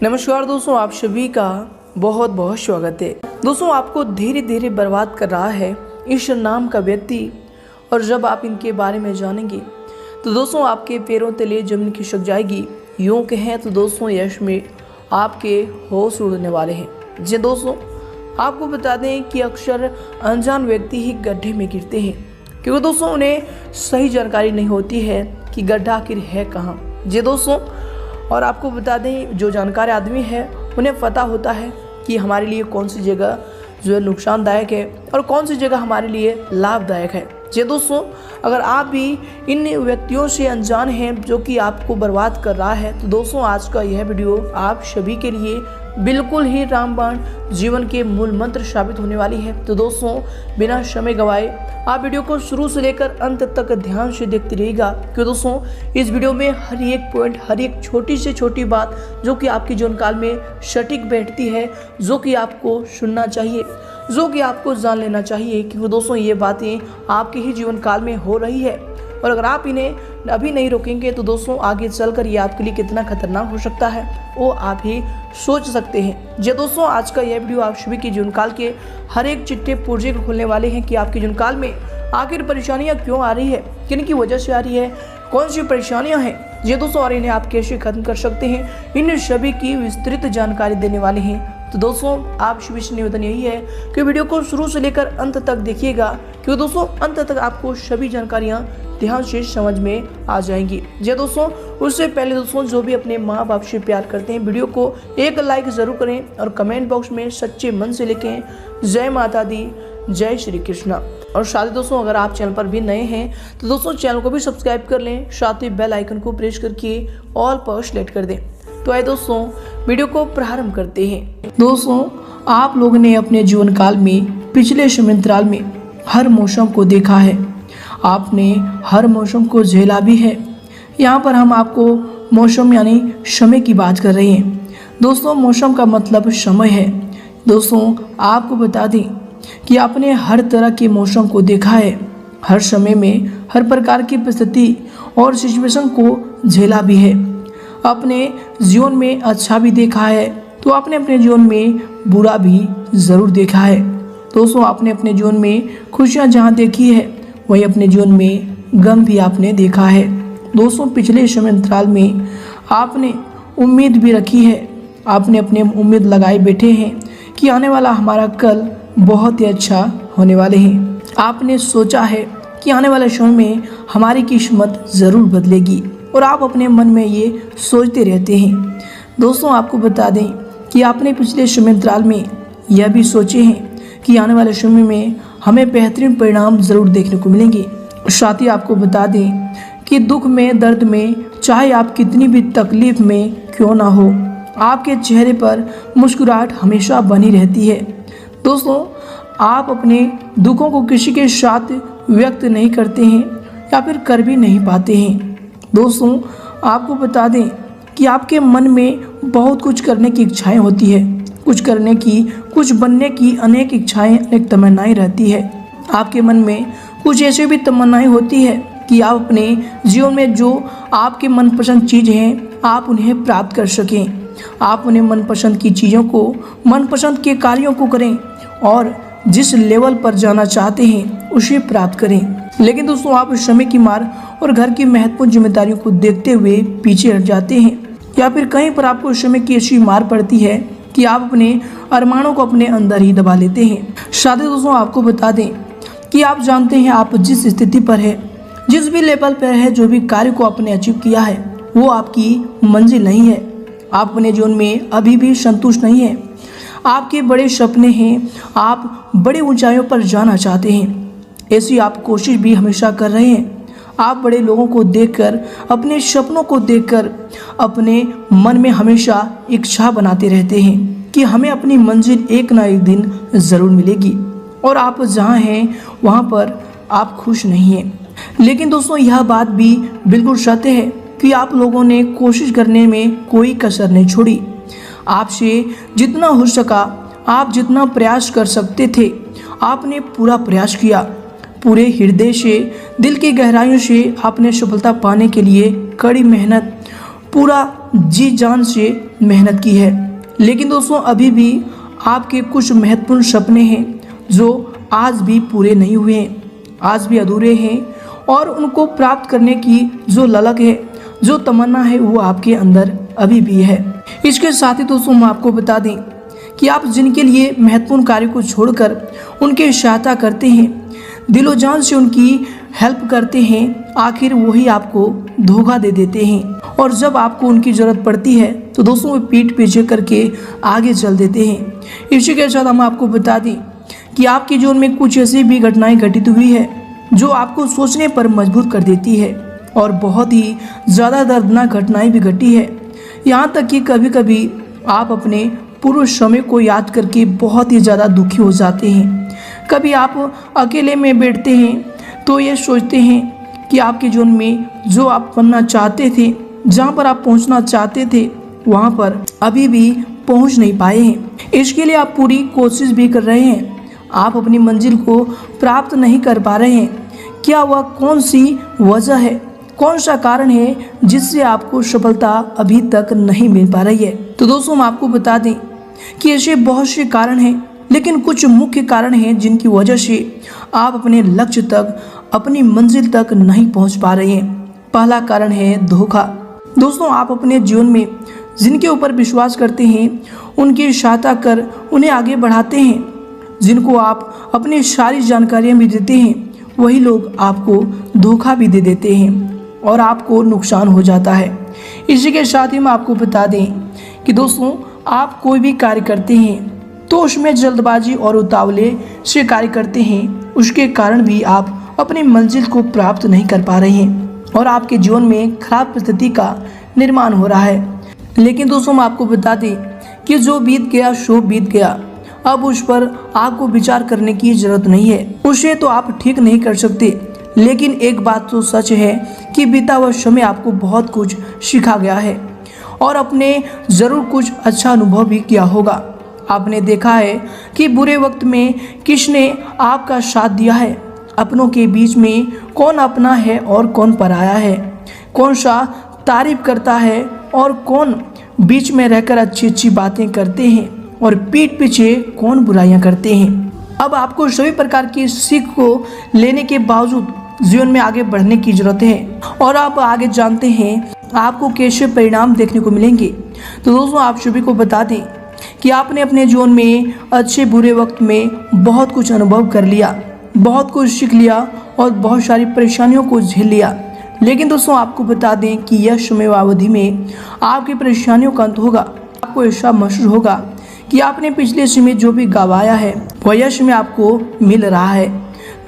नमस्कार दोस्तों, आप सभी का बहुत बहुत स्वागत है। दोस्तों, आपको धीरे धीरे बर्बाद कर रहा है ईश्वर नाम का व्यक्ति, और जब आप इनके बारे में जानेंगे तो दोस्तों आपके पैरों तले जमीन खिसक जाएगी। यूँ कहें तो दोस्तों यश में आपके होश उड़ने वाले हैं। जी दोस्तों, आपको बता दें कि अक्सर अनजान व्यक्ति ही गड्ढे में गिरते हैं, क्योंकि दोस्तों उन्हें सही जानकारी नहीं होती है कि गड्ढा आखिर है कहाँ। जी दोस्तों, और आपको बता दें जो जानकार आदमी है उन्हें पता होता है कि हमारे लिए कौन सी जगह जो है नुकसानदायक है और कौन सी जगह हमारे लिए लाभदायक है। जी दोस्तों, अगर आप भी इन व्यक्तियों से अनजान हैं जो कि आपको बर्बाद कर रहा है, तो दोस्तों आज का यह वीडियो आप सभी के लिए बिल्कुल ही रामबाण जीवन के मूल मंत्र साबित होने वाली है। तो दोस्तों बिना समय गवाए आप वीडियो को शुरू से लेकर अंत तक ध्यान से देखते रहिएगा, क्योंकि दोस्तों इस वीडियो में हर एक पॉइंट, हर एक छोटी से छोटी बात जो कि आपकी जीवन काल में सटीक बैठती है, जो कि आपको सुनना चाहिए, जो कि आपको जान लेना चाहिए, क्योंकि दोस्तों ये बातें आपके ही जीवन काल में हो रही है। और अगर आप इन्हें अभी नहीं रोकेंगे तो दोस्तों आगे चलकर ये आपके लिए कितना खतरनाक हो सकता है वो आप ही सोच सकते हैं। जी दोस्तों, आज का यह वीडियो आप सभी के जीवन काल के हर एक चिट्ठे पुर्जे को खोलने वाले हैं कि आपके जीवन काल में आखिर परेशानियां क्यों आ रही है, किन की वजह से आ रही है, कौन सी परेशानियां हैं ये दोस्तों, और इन्हें आप कैसे खत्म कर सकते हैं, इन सभी की विस्तृत जानकारी देने वाले हैं। तो दोस्तों आप सभी से निवेदन यही है कि वीडियो को शुरू से लेकर अंत तक देखिएगा, क्योंकि दोस्तों अंत तक आपको सभी जानकारियां ध्यान से समझ में आ जाएंगी। जी दोस्तों, उससे पहले दोस्तों जो भी अपने माँ बाप से प्यार करते हैं वीडियो को एक लाइक जरूर करें और कमेंट बॉक्स में सच्चे मन से लिखें जय माता दी, जय श्री कृष्णा। और साथ ही दोस्तों अगर आप चैनल पर भी नए हैं तो दोस्तों चैनल को भी सब्सक्राइब कर लें, साथ ही बेल आइकन को प्रेस करके ऑल पर सेलेक्ट कर दें। तो आइए दोस्तों वीडियो को प्रारंभ करते हैं। दोस्तों आप लोगों ने अपने जीवन काल में पिछले समयांतराल में हर मौसम को देखा है, आपने हर मौसम को झेला भी है। यहाँ पर हम आपको मौसम यानी समय की बात कर रहे हैं। दोस्तों मौसम का मतलब समय है। दोस्तों आपको बता दें कि आपने हर तरह के मौसम को देखा है, हर समय में हर प्रकार की परिस्थिति और सिचुएशन को झेला भी है। अपने जीवन में अच्छा भी देखा है तो आपने अपने जीवन में बुरा भी ज़रूर देखा है। दोस्तों आपने अपने जीवन में खुशियाँ जहाँ देखी है वहीं अपने जीवन में गम भी आपने देखा है। दोस्तों पिछले समयांतराल में आपने उम्मीद भी रखी है, आपने अपने उम्मीद लगाए बैठे हैं कि आने वाला हमारा कल बहुत ही अच्छा होने वाले हैं। आपने सोचा है कि आने वाले समय में हमारी किस्मत ज़रूर बदलेगी और आप अपने मन में ये सोचते रहते हैं। दोस्तों आपको बता दें कि आपने पिछले समयांतराल में यह भी सोचे हैं कि आने वाले समय में हमें बेहतरीन परिणाम ज़रूर देखने को मिलेंगे। साथ ही आपको बता दें कि दुख में, दर्द में, चाहे आप कितनी भी तकलीफ में क्यों ना हो, आपके चेहरे पर मुस्कुराहट हमेशा बनी रहती है। दोस्तों आप अपने दुखों को किसी के साथ व्यक्त नहीं करते हैं या फिर कर भी नहीं पाते हैं। दोस्तों आपको बता दें कि आपके मन में बहुत कुछ करने की इच्छाएं होती है, कुछ करने की, कुछ बनने की अनेक इच्छाएं, अनेक तमन्नाएं रहती है। आपके मन में कुछ ऐसी भी तमन्नाएं होती है कि आप अपने जीवन में जो आपके मनपसंद चीज़ हैं आप उन्हें प्राप्त कर सकें, आप उन्हें मनपसंद की चीज़ों को, मनपसंद के कार्यों को करें और जिस लेवल पर जाना चाहते हैं उसे प्राप्त करें। लेकिन दोस्तों आप समय की मार और घर की महत्वपूर्ण जिम्मेदारियों को देखते हुए पीछे हट जाते हैं, या फिर कहीं पर आपको समय की ऐसी मार पड़ती है कि आप अपने अरमानों को अपने अंदर ही दबा लेते हैं। साथ ही दोस्तों आपको बता दें कि आप जानते हैं आप जिस स्थिति पर है, जिस भी लेवल पर है, जो भी कार्य को आपने अचीव किया है वो आपकी मंजिल नहीं है। आप अपने जीवन में अभी भी संतुष्ट नहीं हैं, आपके बड़े सपने हैं, आप बड़ी ऊंचाइयों पर जाना चाहते हैं, ऐसी आप कोशिश भी हमेशा कर रहे हैं। आप बड़े लोगों को देखकर, अपने सपनों को देखकर अपने मन में हमेशा इच्छा बनाते रहते हैं कि हमें अपनी मंजिल एक ना एक दिन ज़रूर मिलेगी, और आप जहाँ हैं वहाँ पर आप खुश नहीं हैं। लेकिन दोस्तों यह बात भी बिल्कुल सत्य है कि आप लोगों ने कोशिश करने में कोई कसर नहीं छोड़ी। आपसे जितना हो सका, आप जितना प्रयास कर सकते थे आपने पूरा प्रयास किया, पूरे हृदय से, दिल की गहराइयों से आपने सफलता पाने के लिए कड़ी मेहनत, पूरा जी जान से मेहनत की है, लेकिन दोस्तों अभी भी आपके कुछ महत्वपूर्ण सपने हैं जो आज भी पूरे नहीं हुए हैं, आज भी अधूरे हैं, और उनको प्राप्त करने की जो ललक है, जो तमन्ना है, वो आपके अंदर अभी भी है। इसके साथ ही दोस्तों हम आपको बता दें कि आप जिनके लिए महत्वपूर्ण कार्य को छोड़कर उनकी सहायता करते हैं, दिलो जान से उनकी हेल्प करते हैं, आखिर वही आपको धोखा दे देते हैं, और जब आपको उनकी ज़रूरत पड़ती है तो दोस्तों वो पीठ पीछे करके आगे चल देते हैं। इसी के साथ हम आपको बता दें कि आपके जीवन में कुछ ऐसी भी घटनाएं घटित हुई है जो आपको सोचने पर मजबूर कर देती है, और बहुत ही ज़्यादा दर्दनाक घटनाएं भी घटी है। यहाँ तक कि कभी कभी आप अपने पूर्व समय को याद करके बहुत ही ज़्यादा दुखी हो जाते हैं। कभी आप अकेले में बैठते हैं तो ये सोचते हैं कि आपके जीवन में जो आप बनना चाहते थे, जहाँ पर आप पहुँचना चाहते थे, वहाँ पर अभी भी पहुँच नहीं पाए हैं। इसके लिए आप पूरी कोशिश भी कर रहे हैं, आप अपनी मंजिल को प्राप्त नहीं कर पा रहे हैं। क्या वह कौन सी वजह है, कौन सा कारण है जिससे आपको सफलता अभी तक नहीं मिल पा रही है? तो दोस्तों हम आपको बता दें कि ऐसे बहुत से कारण हैं, लेकिन कुछ मुख्य कारण हैं जिनकी वजह से आप अपने लक्ष्य तक, अपनी मंजिल तक नहीं पहुंच पा रहे हैं। पहला कारण है धोखा। दोस्तों आप अपने जीवन में जिनके ऊपर विश्वास करते हैं, उनकी सहायता कर उन्हें आगे बढ़ाते हैं, जिनको आप अपनी सारी जानकारियाँ भी देते हैं, वही लोग आपको धोखा भी दे देते हैं और आपको नुकसान हो जाता है। इसी के साथ ही हम आपको बता दें कि दोस्तों आप कोई भी कार्य करते हैं तो उसमें जल्दबाजी और उतावले से कार्य करते हैं, उसके कारण भी आप अपनी मंजिल को प्राप्त नहीं कर पा रहे हैं और आपके जीवन में खराब परिस्थिति का निर्माण हो रहा है। लेकिन दोस्तों हम आपको बता दें कि जो बीत गया सो बीत गया, अब उस पर आपको विचार करने की जरूरत नहीं है, उसे तो आप ठीक नहीं कर सकते। लेकिन एक बात तो सच है कि बीता हुआ समय आपको बहुत कुछ सिखा गया है और आपने ज़रूर कुछ अच्छा अनुभव भी किया होगा। आपने देखा है कि बुरे वक्त में किसने आपका साथ दिया है, अपनों के बीच में कौन अपना है और कौन पराया है, कौन सा तारीफ करता है और कौन बीच में रहकर अच्छी अच्छी बातें करते हैं और पीठ पीछे कौन बुराइयां करते हैं। अब आपको सभी प्रकार की सीख को लेने के बावजूद जीवन में आगे बढ़ने की जरूरत है और आप आगे जानते हैं आपको कैसे परिणाम देखने को मिलेंगे। तो दोस्तों आप सभी को बता दें कि आपने अपने जीवन में अच्छे बुरे वक्त में बहुत कुछ अनुभव कर लिया, बहुत कुछ सीख लिया और बहुत सारी परेशानियों को झेल लिया। लेकिन दोस्तों आपको बता दें कि यह समयावधि में आपकी परेशानियों का अंत होगा। आपको ऐसा महसूस होगा कि आपने पिछले समय जो भी गंवाया है वह यह समय आपको मिल रहा है।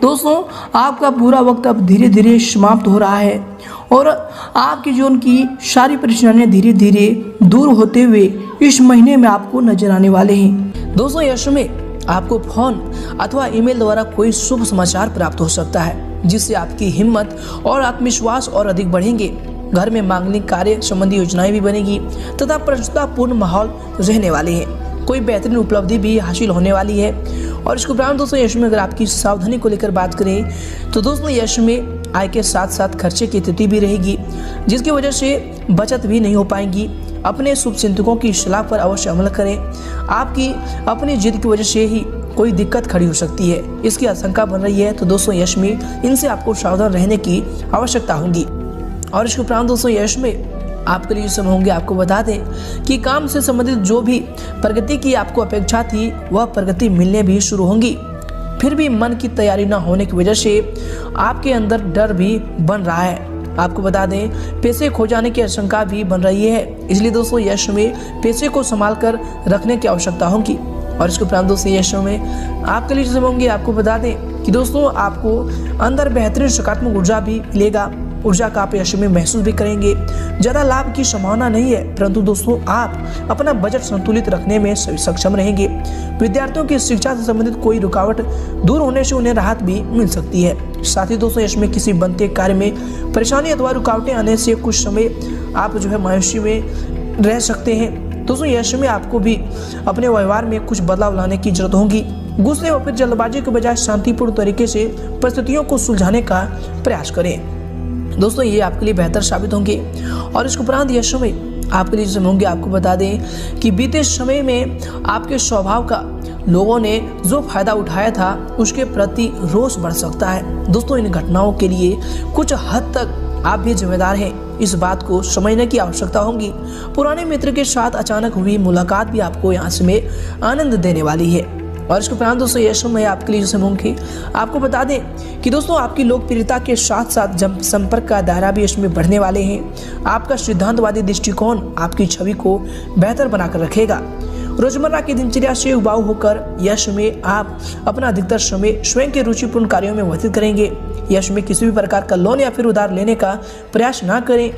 दोस्तों आपका बुरा वक्त अब धीरे धीरे समाप्त हो रहा है और आपके जीवन की सारी परेशानियां धीरे धीरे दूर होते हुए इस महीने में आपको नजर आने वाले हैं। दोस्तों यह समय आपको फोन अथवा ईमेल द्वारा कोई शुभ समाचार प्राप्त हो सकता है, जिससे आपकी हिम्मत और आत्मविश्वास और अधिक बढ़ेंगे। घर में मांगलिक कार्य संबंधी योजनाएं भी बनेगी तथा प्रसन्नतापूर्ण माहौल रहने वाले हैं। कोई बेहतरीन उपलब्धि भी हासिल होने वाली है। और इसके उपरांत दोस्तों यश में अगर आपकी सावधानी को लेकर बात करें तो दोस्तों यश में आय के साथ साथ खर्चे की स्थिति भी रहेगी, जिसकी वजह से बचत भी नहीं हो पाएंगी। अपने शुभ चिंतकों की सलाह पर अवश्य अमल करें। आपकी अपनी जिद की वजह से ही कोई दिक्कत खड़ी हो सकती है, इसकी आशंका बन रही है। तो दोस्तों यश में इनसे आपको सावधान रहने की आवश्यकता होगी। और इसके उपरांत दोस्तों यश में आपके लिए समय होंगे। आपको बता दें कि काम से संबंधित जो भी प्रगति की आपको अपेक्षा थी वह प्रगति मिलने भी शुरू होंगी। फिर भी मन की तैयारी न होने की वजह से आपके अंदर डर भी बन रहा है। आपको बता दें पैसे खो जाने की आशंका भी बन रही है, इसलिए दोस्तों यश में पैसे को संभाल कर रखने की आवश्यकता होगी। और इसके उपरांत दोस्तों यश में आपके लिए समय होंगे। आपको बता दें कि दोस्तों आपको अंदर बेहतरीन सकारात्मक ऊर्जा भी मिलेगा, ऊर्जा का आप यश में महसूस भी करेंगे। ज़्यादा लाभ की संभावना नहीं है, परंतु दोस्तों आप अपना बजट संतुलित रखने में सक्षम रहेंगे। विद्यार्थियों की शिक्षा से संबंधित कोई रुकावट दूर होने से उन्हें राहत भी मिल सकती है। साथ ही दोस्तों यश में किसी बनते कार्य में परेशानी अथवा रुकावटें आने से कुछ समय आप मायूसी में रह सकते हैं। दोस्तों यश में आपको भी अपने व्यवहार में कुछ बदलाव लाने की जरूरत होगी। गुस्से और फिर जल्दबाजी के बजाय शांतिपूर्ण तरीके से परिस्थितियों को सुलझाने का प्रयास करें। दोस्तों ये आपके लिए बेहतर साबित होंगे। और इसके उपरांत यश में आपके लिए जो समय होंगे आपको बता दें कि बीते समय में आपके स्वभाव का लोगों ने जो फायदा उठाया था उसके प्रति रोष बढ़ सकता है। दोस्तों इन घटनाओं के लिए कुछ हद तक आप भी जिम्मेदार हैं, इस बात को समझने की आवश्यकता होगी। पुराने मित्र के साथ अचानक हुई मुलाकात भी आपको यहाँ से में आनंद देने वाली है। और इसके उपरांत दोस्तों यह समय आपके लिए जो समय होंगे आपको बता दें कि दोस्तों आपकी लोकप्रियता के साथ साथ जन संपर्क का दायरा भी इसमें बढ़ने वाले हैं। आपका सिद्धांतवादी दृष्टिकोण आपकी छवि को बेहतर बनाकर रखेगा। रोजमर्रा की दिनचर्या से उबाऊ होकर यश में आप अपना अधिकतर समय स्वयं के रुचिपूर्ण कार्यों में व्यतीत करेंगे। यश में किसी भी प्रकार का लोन या फिर उधार लेने का प्रयास ना करें।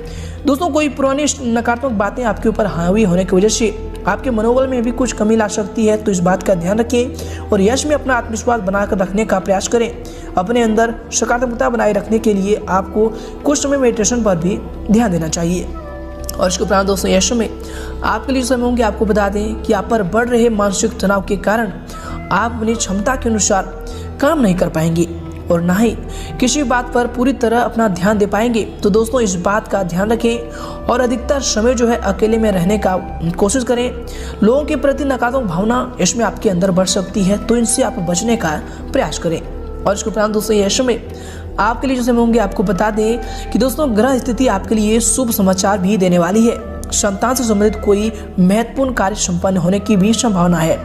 दोस्तों कोई पुरानी नकारात्मक बातें आपके ऊपर हावी होने की वजह से आपके मनोबल में भी कुछ कमी ला सकती है, तो इस बात का ध्यान रखें और यश में अपना आत्मविश्वास बनाकर रखने का प्रयास करें। अपने अंदर सकारात्मकता बनाए रखने के लिए आपको कुछ समय मेडिटेशन पर भी ध्यान देना चाहिए। और इसके उपरांत दोस्तों यश में आपके लिए समय होंगे आपको बता दें कि आप पर बढ़ रहे मानसिक तनाव के कारण आप अपनी क्षमता के अनुसार काम नहीं कर पाएंगे और ना ही किसी बात पर पूरी तरह अपना ध्यान दे पाएंगे। तो दोस्तों इस बात का ध्यान रखें और अधिकतर समय जो है अकेले में रहने का कोशिश करें। लोगों के प्रति नकारात्मक भावना इसमें आपके अंदर बढ़ सकती है, तो इनसे आप बचने का प्रयास करें। और इसके उपरांत दोस्तों यश में आपके लिए जो समय होंगे आपको बता दें कि दोस्तों ग्रह स्थिति आपके लिए शुभ समाचार भी देने वाली है। संतान से संबंधित कोई महत्वपूर्ण कार्य संपन्न होने की भी संभावना है।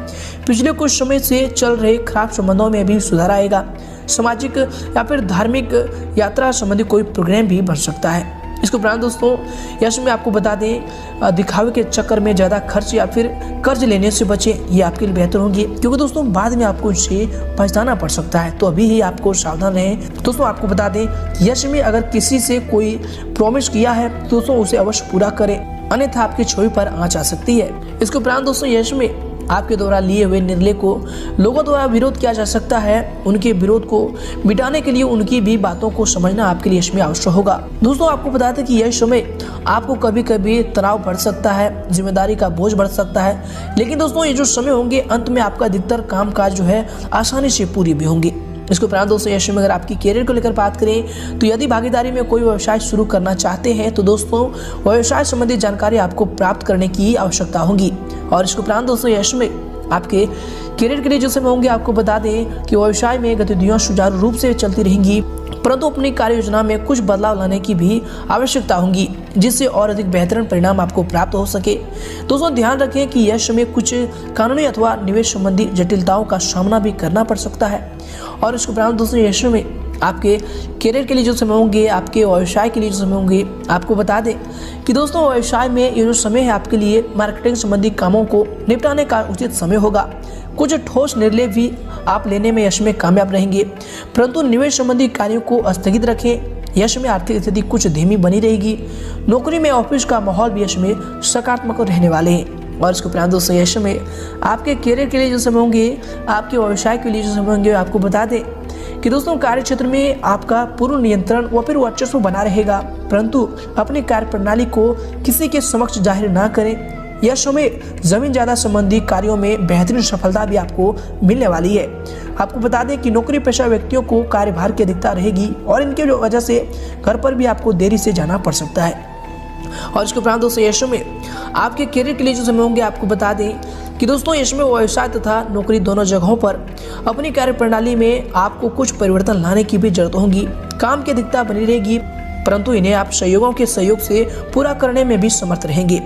पिछले कुछ समय से चल रहे खराब संबंधों में भी सुधार आएगा। सामाजिक या फिर धार्मिक यात्रा संबंधी कोई प्रोग्राम भी बन सकता है। इसके उपरांत दोस्तों यश में आपको बता दें दिखावे के चक्कर में ज़्यादा खर्च या फिर कर्ज लेने से बचें, ये आपके लिए बेहतर होंगे, क्योंकि दोस्तों बाद में आपको इससे पछताना पड़ सकता है। तो अभी ही आपको सावधान रहें। दोस्तों आपको बता दें यश में अगर किसी से कोई प्रॉमिस किया है तो दोस्तों उसे अवश्य पूरा करें, अन्यथा आपकी छवि पर आंच आ सकती है। इसके उपरांत दोस्तों यश में आपके द्वारा लिए हुए निर्णय को लोगों द्वारा विरोध किया जा सकता है। उनके विरोध को मिटाने के लिए उनकी भी बातों को समझना आपके लिए इसमें आवश्यक होगा। दोस्तों आपको बता दें कि यह समय आपको कभी कभी तनाव बढ़ सकता है, जिम्मेदारी का बोझ बढ़ सकता है, लेकिन दोस्तों ये जो समय होंगे अंत में आपका अधिकतर कामकाज जो है आसानी से पूरी भी होंगे। इसके उपरांत दोस्तों यश में अगर आपकी कैरियर को लेकर बात करें तो यदि भागीदारी में कोई व्यवसाय शुरू करना चाहते हैं तो दोस्तों व्यवसाय संबंधी जानकारी आपको प्राप्त करने की आवश्यकता होगी। और इसके उपरांत दोस्तों यश में आपके कैरियर के लिए जो समय होंगे आपको बता दें कि व्यवसाय में गतिविधियां सुचारू रूप से चलती रहेंगी, परंतु अपनी कार्य योजना में कुछ बदलाव लाने की भी आवश्यकता होगी, जिससे और अधिक बेहतर परिणाम आपको प्राप्त हो सके। दोस्तों ध्यान रखें कि यह समय कुछ कानूनी अथवा निवेश संबंधी जटिलताओं का सामना भी करना पड़ सकता है। और इसके उपरांत दोस्तों यह समय आपके कैरियर के लिए जो समय होंगे, आपके व्यवसाय के लिए जो समय होंगे, आपको बता दें कि दोस्तों व्यवसाय में ये जो समय है आपके लिए मार्केटिंग संबंधी कामों को निपटाने का उचित समय होगा। कुछ ठोस निर्णय भी आप लेने में यश में कामयाब रहेंगे, परंतु निवेश संबंधी कार्यों को स्थगित रखें। यश में आर्थिक स्थिति कुछ धीमी बनी रहेगी। नौकरी में ऑफिस का माहौल भी यश में सकारात्मक रहने वाले हैं। और इसके उपरांत दोस्तों यश में आपके कैरियर के लिए जो समय होंगे, आपके व्यवसाय के लिए जो समय होंगे, आपको बता दें कि दोस्तों कार्य क्षेत्र में आपका पूर्ण नियंत्रण व फिर वर्चस्व बना रहेगा, परंतु अपनी कार्य प्रणाली को किसी के समक्ष जाहिर ना करें। यह समय जमीन जायदाद संबंधी कार्यों में बेहतरीन सफलता भी आपको मिलने वाली है। आपको बता दें कि नौकरी पेशा व्यक्तियों को कार्यभार की अधिकता रहेगी और इनके वजह से घर पर भी आपको देरी से जाना पड़ सकता है। और इसके उपरांत दोस्तों यश में आपके कैरियर के लिए जो समय होंगे, आपको बता दें कि दोस्तों यश में व्यवसाय तथा नौकरी दोनों जगहों पर अपनी कार्य प्रणाली में आपको कुछ परिवर्तन लाने की भी जरूरत होगी। काम की अधिकता बनी रहेगी, परंतु इन्हें आप सहयोगों के सहयोग से पूरा करने में भी समर्थ रहेंगे।